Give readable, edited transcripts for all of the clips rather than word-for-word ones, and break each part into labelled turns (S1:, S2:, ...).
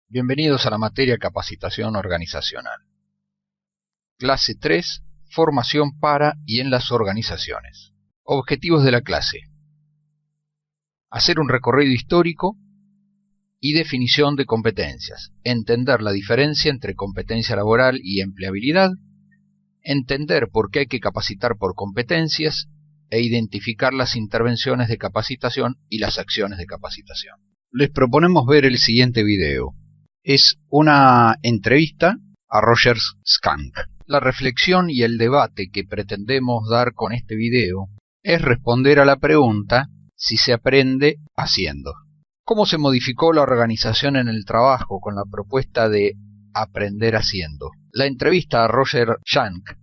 S1: Bienvenidos a la materia Capacitación Organizacional. Clase 3. Formación para y en las organizaciones. Objetivos de la clase. Hacer un recorrido histórico y definición de competencias. Entender la diferencia entre competencia laboral y empleabilidad. Entender por qué hay que capacitar por competencias e identificar las intervenciones de capacitación y las acciones de capacitación. Les proponemos ver el siguiente video. Es una entrevista a Roger Schank. La reflexión y el debate que pretendemos dar con este video es responder a la pregunta si se aprende haciendo. ¿Cómo se modificó la organización en el trabajo con la propuesta de aprender haciendo? La entrevista a Roger Schank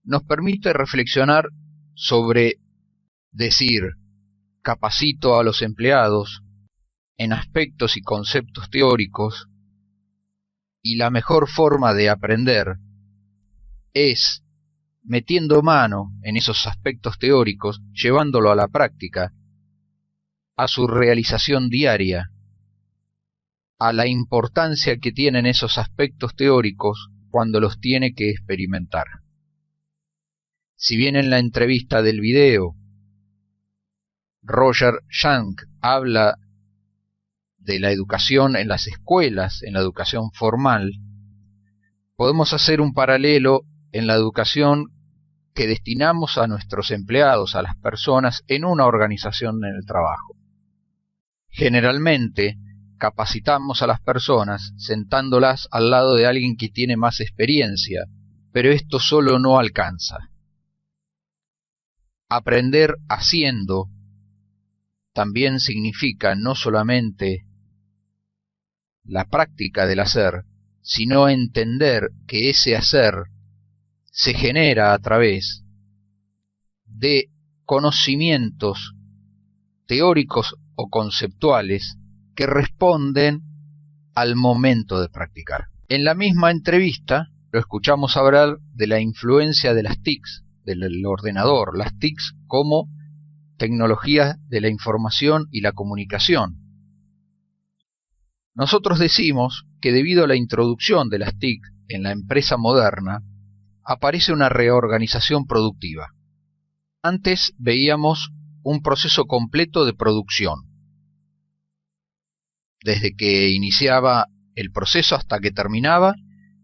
S1: nos permite reflexionar sobre decir capacito a los empleados en aspectos y conceptos teóricos, y la mejor forma de aprender es metiendo mano en esos aspectos teóricos, llevándolo a la práctica, a su realización diaria, a la importancia que tienen esos aspectos teóricos cuando los tiene que experimentar. Si bien en la entrevista del video Roger Schank habla de la educación en las escuelas, en la educación formal, podemos hacer un paralelo en la educación que destinamos a nuestros empleados, a las personas en una organización en el trabajo. Generalmente capacitamos a las personas sentándolas al lado de alguien que tiene más experiencia, pero esto solo no alcanza. Aprender haciendo también significa no solamente la práctica del hacer, sino entender que ese hacer se genera a través de conocimientos teóricos o conceptuales que responden al momento de practicar. En la misma entrevista lo escuchamos hablar de la influencia de las TICs, del ordenador, las TICs como tecnologías de la información y la comunicación. Nosotros decimos que debido a la introducción de las TIC en la empresa moderna, aparece una reorganización productiva. Antes veíamos un proceso completo de producción. Desde que iniciaba el proceso hasta que terminaba,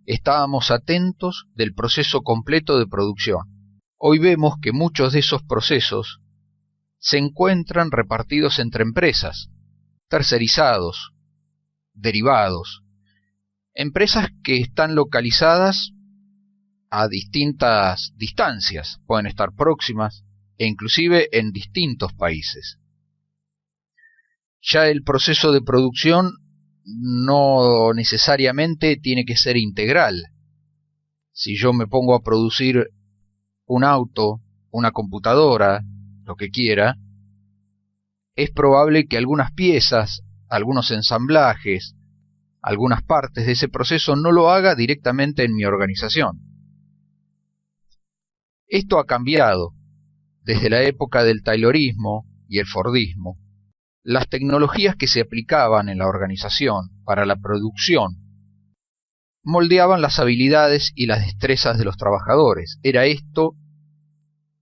S1: estábamos atentos del proceso completo de producción. Hoy vemos que muchos de esos procesos se encuentran repartidos entre empresas, tercerizados, derivados, empresas que están localizadas a distintas distancias, pueden estar próximas e inclusive en distintos países. Ya el proceso de producción no necesariamente tiene que ser integral. Si yo me pongo a producir un auto, una computadora, lo que quiera, es probable que algunas piezas, algunos ensamblajes, algunas partes de ese proceso no lo haga directamente en mi organización. Esto ha cambiado desde la época del Taylorismo y el Fordismo. Las tecnologías que se aplicaban en la organización para la producción moldeaban las habilidades y las destrezas de los trabajadores. Era esto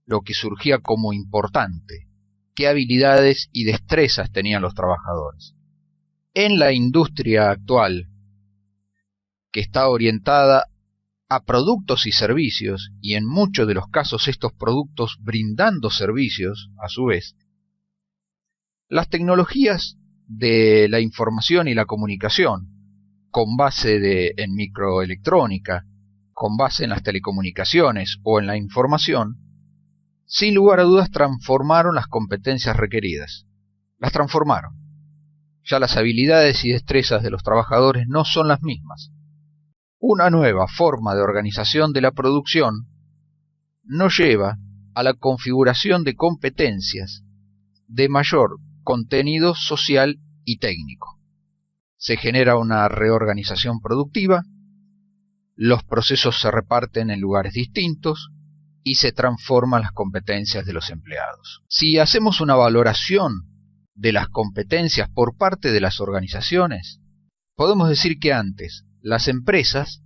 S1: lo que surgía como importante. ¿Qué habilidades y destrezas tenían los trabajadores? En la industria actual, que está orientada a productos y servicios, y en muchos de los casos estos productos brindando servicios, a su vez, las tecnologías de la información y la comunicación, con base en microelectrónica, con base en las telecomunicaciones o en la información, sin lugar a dudas transformaron las competencias requeridas. Las transformaron. Ya las habilidades y destrezas de los trabajadores no son las mismas. Una nueva forma de organización de la producción nos lleva a la configuración de competencias de mayor contenido social y técnico. Se genera una reorganización productiva, los procesos se reparten en lugares distintos y se transforman las competencias de los empleados. Si hacemos una valoración de las competencias por parte de las organizaciones, Podemos decir que antes las empresas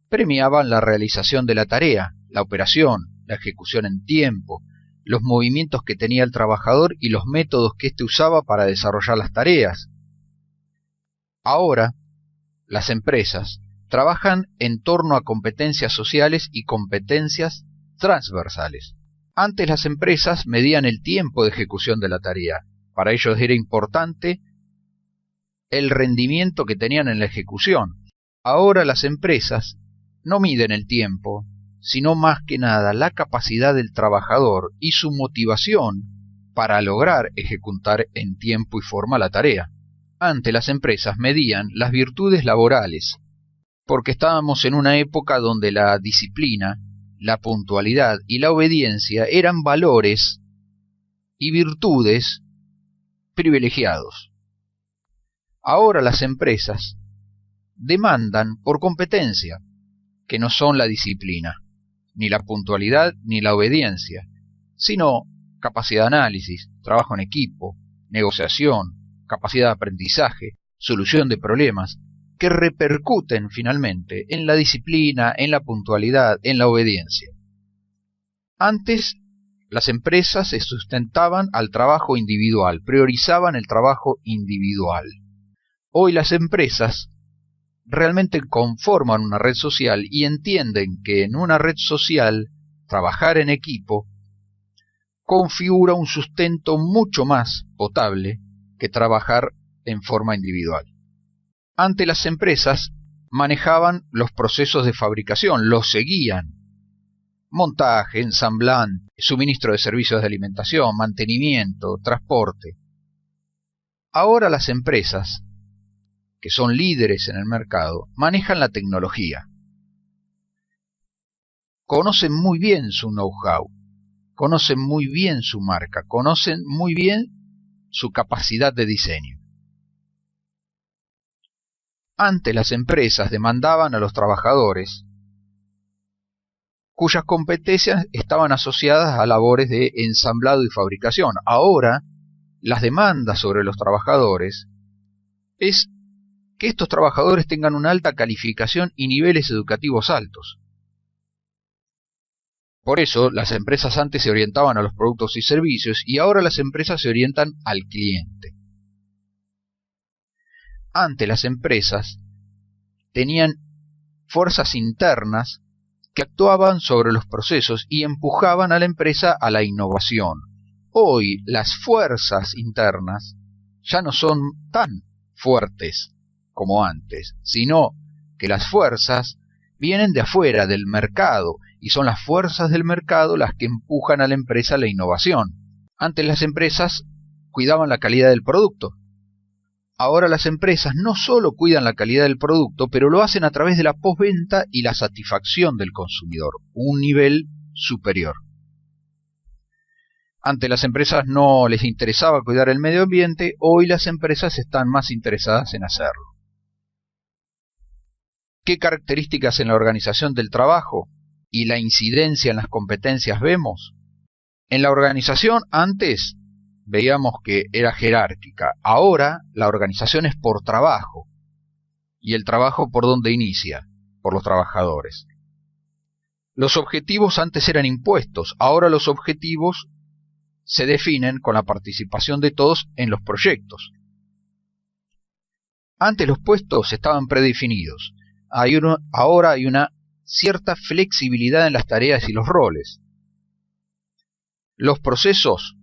S1: premiaban la realización de la tarea, la operación, la ejecución en tiempo, los movimientos que tenía el trabajador y los métodos que éste usaba para desarrollar las tareas. Ahora, las empresas trabajan en torno a competencias sociales y competencias transversales. Antes las empresas medían el tiempo de ejecución de la tarea. Para ellos era importante el rendimiento que tenían en la ejecución. Ahora las empresas no miden el tiempo, sino más que nada la capacidad del trabajador y su motivación para lograr ejecutar en tiempo y forma la tarea. Antes las empresas medían las virtudes laborales, porque estábamos en una época donde la disciplina, la puntualidad y la obediencia eran valores y virtudes privilegiados. Ahora las empresas demandan por competencia, que no son la disciplina, ni la puntualidad ni la obediencia, sino capacidad de análisis, trabajo en equipo, negociación, capacidad de aprendizaje, solución de problemas, que repercuten finalmente en la disciplina, en la puntualidad, en la obediencia. Antes, las empresas se sustentaban al trabajo individual, priorizaban el trabajo individual. Hoy las empresas realmente conforman una red social y entienden que en una red social trabajar en equipo configura un sustento mucho más potable que trabajar en forma individual. Antes las empresas manejaban los procesos de fabricación, los seguían. Montaje, ensamblante, suministro de servicios de alimentación, mantenimiento, transporte. Ahora las empresas, que son líderes en el mercado, manejan la tecnología. Conocen muy bien su know-how, conocen muy bien su marca, conocen muy bien su capacidad de diseño. Antes las empresas demandaban a los trabajadores cuyas competencias estaban asociadas a labores de ensamblado y fabricación. Ahora, las demandas sobre los trabajadores es que estos trabajadores tengan una alta calificación y niveles educativos altos. Por eso, las empresas antes se orientaban a los productos y servicios y ahora las empresas se orientan al cliente. Antes las empresas tenían fuerzas internas que actuaban sobre los procesos y empujaban a la empresa a la innovación. Hoy las fuerzas internas ya no son tan fuertes como antes, sino que las fuerzas vienen de afuera, del mercado, y son las fuerzas del mercado las que empujan a la empresa a la innovación. Antes las empresas cuidaban la calidad del producto. Ahora las empresas no solo cuidan la calidad del producto, pero lo hacen a través de la postventa y la satisfacción del consumidor, un nivel superior. Antes las empresas no les interesaba cuidar el medio ambiente, hoy las empresas están más interesadas en hacerlo. ¿Qué características en la organización del trabajo y la incidencia en las competencias vemos? En la organización antes veíamos que era jerárquica. Ahora la organización es por trabajo. ¿Y el trabajo por dónde inicia? Por los trabajadores. Los objetivos antes eran impuestos. Ahora los objetivos se definen con la participación de todos en los proyectos. Antes los puestos estaban predefinidos. Ahora hay una cierta flexibilidad en las tareas y los roles. Los procesos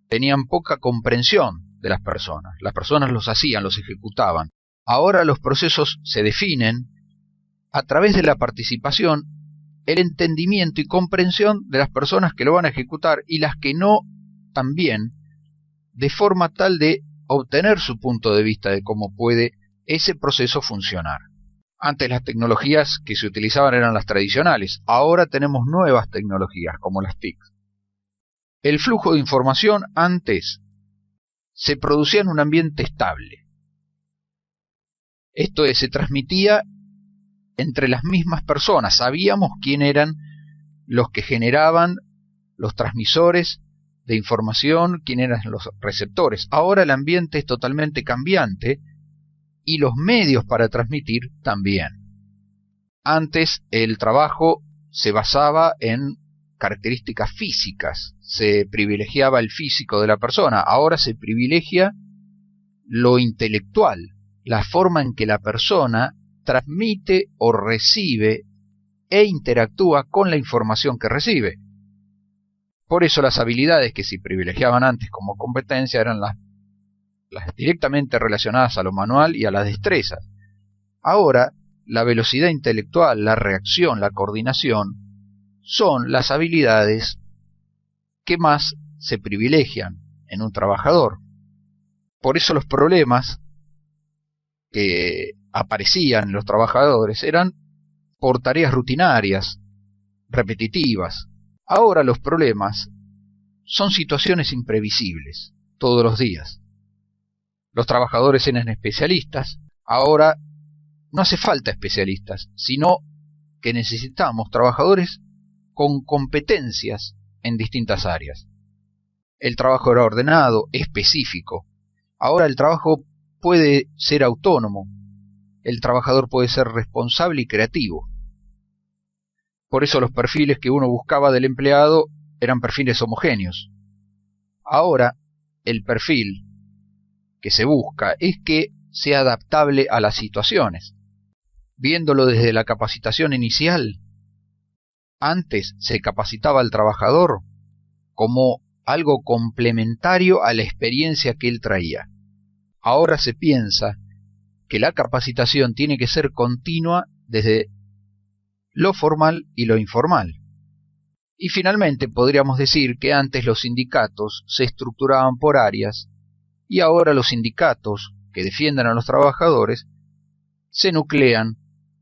S1: tenían poca comprensión de las personas los hacían, los ejecutaban. Ahora los procesos se definen a través de la participación, el entendimiento y comprensión de las personas que lo van a ejecutar y las que no también, de forma tal de obtener su punto de vista de cómo puede ese proceso funcionar. Antes las tecnologías que se utilizaban eran las tradicionales, ahora tenemos nuevas tecnologías como las TIC. El flujo de información antes se producía en un ambiente estable. Esto es, se transmitía entre las mismas personas. Sabíamos quién eran los que generaban los transmisores de información, quién eran los receptores. Ahora el ambiente es totalmente cambiante y los medios para transmitir también. Antes el trabajo se basaba en características físicas, se privilegiaba el físico de la persona, ahora se privilegia lo intelectual, la forma en que la persona transmite o recibe e interactúa con la información que recibe. Por eso las habilidades que se privilegiaban antes como competencia eran las directamente relacionadas a lo manual y a las destrezas. Ahora, la velocidad intelectual, la reacción, la coordinación, son las habilidades que más se privilegian en un trabajador. Por eso los problemas que aparecían en los trabajadores eran por tareas rutinarias, repetitivas. Ahora los problemas son situaciones imprevisibles, todos los días. Los trabajadores eran especialistas, ahora no hace falta especialistas, sino que necesitamos trabajadores con competencias en distintas áreas. El trabajo era ordenado, específico. Ahora el trabajo puede ser autónomo, el trabajador puede ser responsable y creativo. Por eso los perfiles que uno buscaba del empleado eran perfiles homogéneos. Ahora el perfil que se busca es que sea adaptable a las situaciones. Viéndolo desde la capacitación inicial, antes se capacitaba al trabajador como algo complementario a la experiencia que él traía. Ahora se piensa que la capacitación tiene que ser continua desde lo formal y lo informal. Y finalmente podríamos decir que antes los sindicatos se estructuraban por áreas y ahora los sindicatos que defienden a los trabajadores se nuclean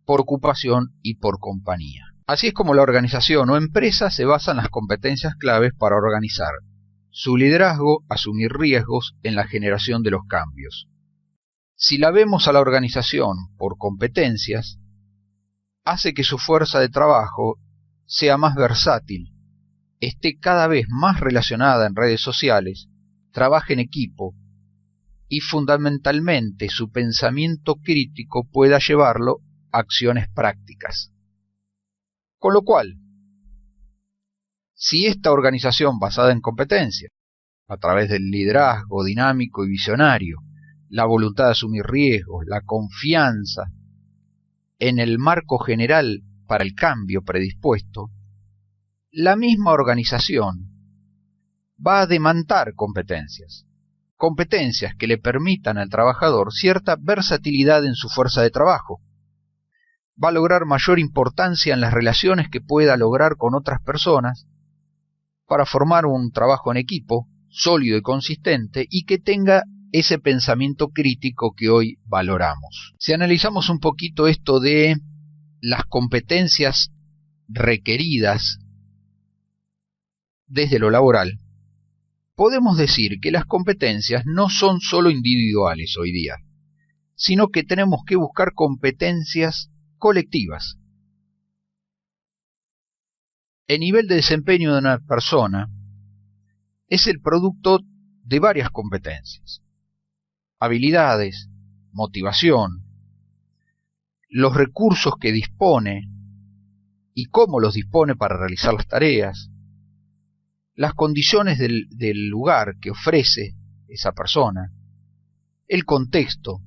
S1: por ocupación y por compañía. Así es como la organización o empresa se basa en las competencias claves para organizar su liderazgo, asumir riesgos en la generación de los cambios. Si la vemos a la organización por competencias, hace que su fuerza de trabajo sea más versátil, esté cada vez más relacionada en redes sociales, trabaje en equipo y fundamentalmente su pensamiento crítico pueda llevarlo a acciones prácticas. Con lo cual, si esta organización basada en competencia, a través del liderazgo dinámico y visionario, la voluntad de asumir riesgos, la confianza en el marco general para el cambio predispuesto, la misma organización va a demandar competencias que le permitan al trabajador cierta versatilidad en su fuerza de trabajo. Va a lograr mayor importancia en las relaciones que pueda lograr con otras personas para formar un trabajo en equipo sólido y consistente y que tenga ese pensamiento crítico que hoy valoramos. Si analizamos un poquito esto de las competencias requeridas desde lo laboral, podemos decir que las competencias no son solo individuales hoy día, sino que tenemos que buscar competencias colectivas. El nivel de desempeño de una persona es el producto de varias competencias, habilidades, motivación, los recursos que dispone y cómo los dispone para realizar las tareas, las condiciones del lugar que ofrece esa persona, el contexto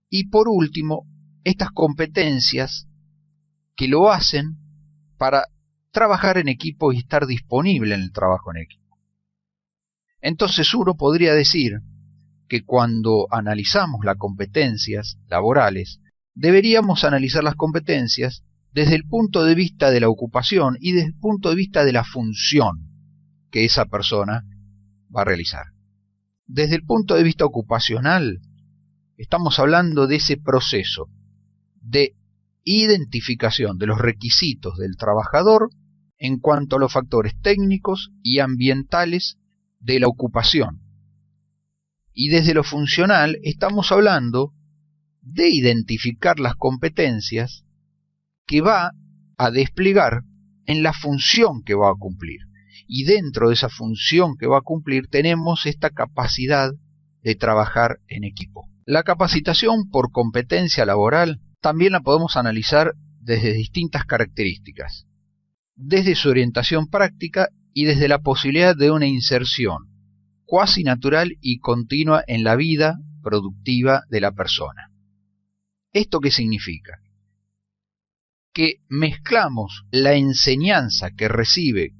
S1: y por último estas competencias que lo hacen para trabajar en equipo y estar disponible en el trabajo en equipo. Entonces uno podría decir que cuando analizamos las competencias laborales, deberíamos analizar las competencias desde el punto de vista de la ocupación y desde el punto de vista de la función que esa persona va a realizar. Desde el punto de vista ocupacional, estamos hablando de ese proceso de identificación de los requisitos del trabajador en cuanto a los factores técnicos y ambientales de la ocupación. Y desde lo funcional estamos hablando de identificar las competencias que va a desplegar en la función que va a cumplir. Y dentro de esa función que va a cumplir tenemos esta capacidad de trabajar en equipo. La capacitación por competencia laboral también la podemos analizar desde distintas características, desde su orientación práctica y desde la posibilidad de una inserción cuasi natural y continua en la vida productiva de la persona. ¿Esto qué significa? Que mezclamos la enseñanza que recibe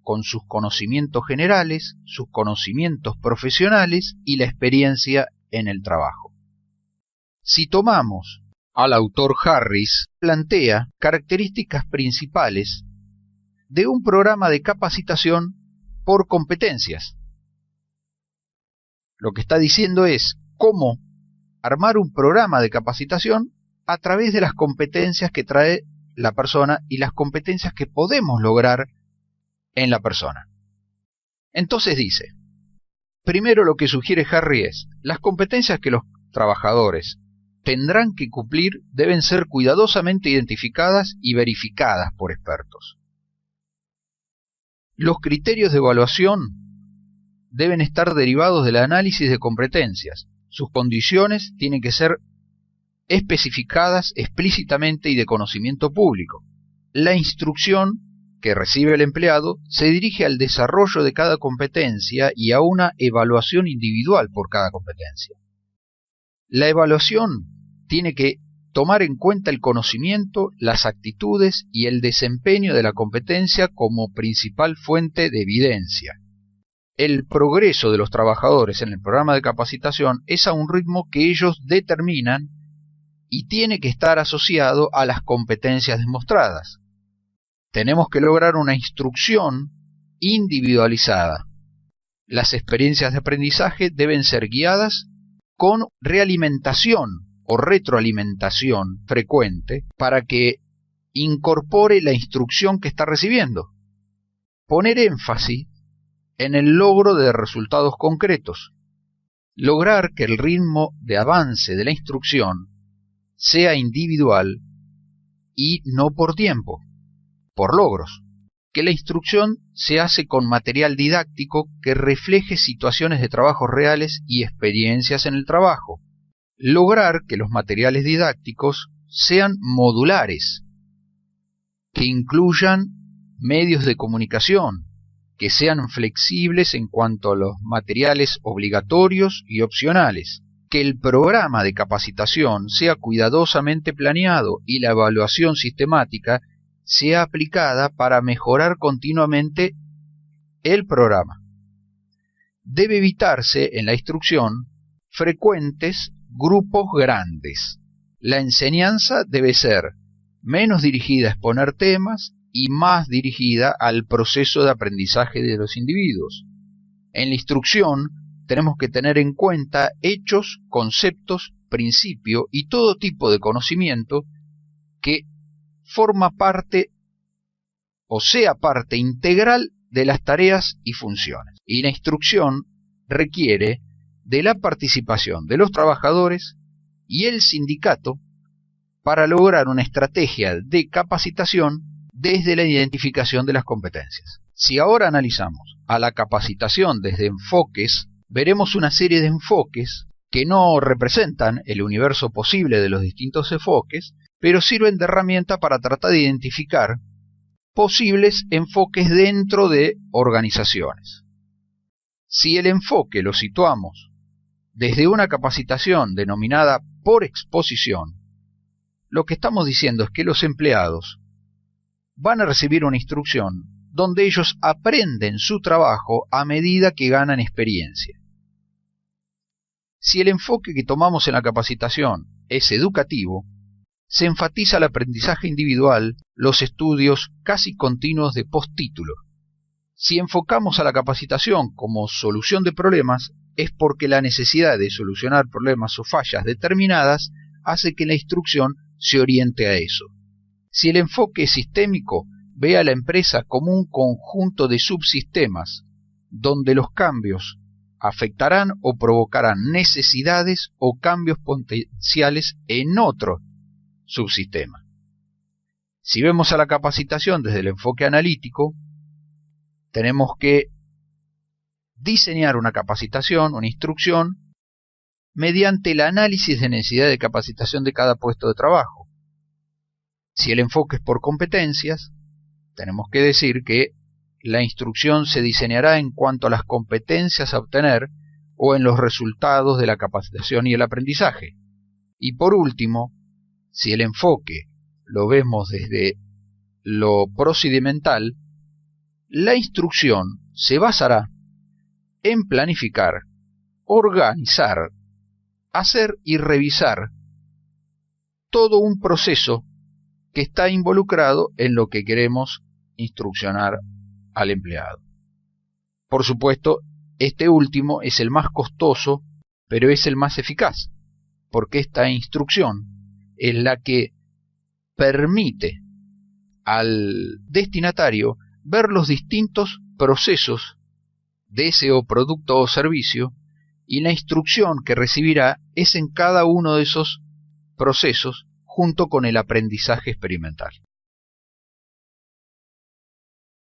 S1: con sus conocimientos generales, sus conocimientos profesionales y la experiencia en el trabajo. Si tomamos al autor Harris, plantea características principales de un programa de capacitación por competencias. Lo que está diciendo es cómo armar un programa de capacitación a través de las competencias que trae la persona y las competencias que podemos lograr en la persona. Entonces dice, primero lo que sugiere Harry es, las competencias que los trabajadores tendrán que cumplir deben ser cuidadosamente identificadas y verificadas por expertos. Los criterios de evaluación deben estar derivados del análisis de competencias. Sus condiciones tienen que ser especificadas explícitamente y de conocimiento público. La instrucción que recibe el empleado se dirige al desarrollo de cada competencia y a una evaluación individual por cada competencia. La evaluación tiene que tomar en cuenta el conocimiento, las actitudes y el desempeño de la competencia como principal fuente de evidencia. El progreso de los trabajadores en el programa de capacitación es a un ritmo que ellos determinan y tiene que estar asociado a las competencias demostradas. Tenemos que lograr una instrucción individualizada. Las experiencias de aprendizaje deben ser guiadas con realimentación o retroalimentación frecuente para que incorpore la instrucción que está recibiendo. Poner énfasis en el logro de resultados concretos. Lograr que el ritmo de avance de la instrucción sea individual y no por tiempo, por logros. Que la instrucción se hace con material didáctico que refleje situaciones de trabajos reales y experiencias en el trabajo. Lograr que los materiales didácticos sean modulares, que incluyan medios de comunicación, que sean flexibles en cuanto a los materiales obligatorios y opcionales, que el programa de capacitación sea cuidadosamente planeado y la evaluación sistemática sea aplicada para mejorar continuamente el programa. Debe evitarse en la instrucción frecuentes grupos grandes. La enseñanza debe ser menos dirigida a exponer temas y más dirigida al proceso de aprendizaje de los individuos. En la instrucción tenemos que tener en cuenta hechos, conceptos, principios y todo tipo de conocimiento que forma parte o sea parte integral de las tareas y funciones. Y la instrucción requiere de la participación de los trabajadores y el sindicato para lograr una estrategia de capacitación desde la identificación de las competencias. Si ahora analizamos a la capacitación desde enfoques, veremos una serie de enfoques que no representan el universo posible de los distintos enfoques, pero sirven de herramienta para tratar de identificar posibles enfoques dentro de organizaciones. Si el enfoque lo situamos desde una capacitación denominada por exposición, lo que estamos diciendo es que los empleados van a recibir una instrucción donde ellos aprenden su trabajo a medida que ganan experiencia. Si el enfoque que tomamos en la capacitación es educativo, se enfatiza el aprendizaje individual, los estudios casi continuos de postítulo. Si enfocamos a la capacitación como solución de problemas, es porque la necesidad de solucionar problemas o fallas determinadas hace que la instrucción se oriente a eso. Si el enfoque es sistémico, ve a la empresa como un conjunto de subsistemas, donde los cambios afectarán o provocarán necesidades o cambios potenciales en otro subsistema. Si vemos a la capacitación desde el enfoque analítico, tenemos que diseñar una capacitación, una instrucción, mediante el análisis de necesidad de capacitación de cada puesto de trabajo. Si el enfoque es por competencias, tenemos que decir que la instrucción se diseñará en cuanto a las competencias a obtener o en los resultados de la capacitación y el aprendizaje. Y por último, si el enfoque lo vemos desde lo procedimental, la instrucción se basará en planificar, organizar, hacer y revisar todo un proceso que está involucrado en lo que queremos instruccionar al empleado. Por supuesto, este último es el más costoso, pero es el más eficaz, porque esta instrucción es la que permite al destinatario ver los distintos procesos de ese o producto o servicio, y la instrucción que recibirá es en cada uno de esos procesos junto con el aprendizaje experimental.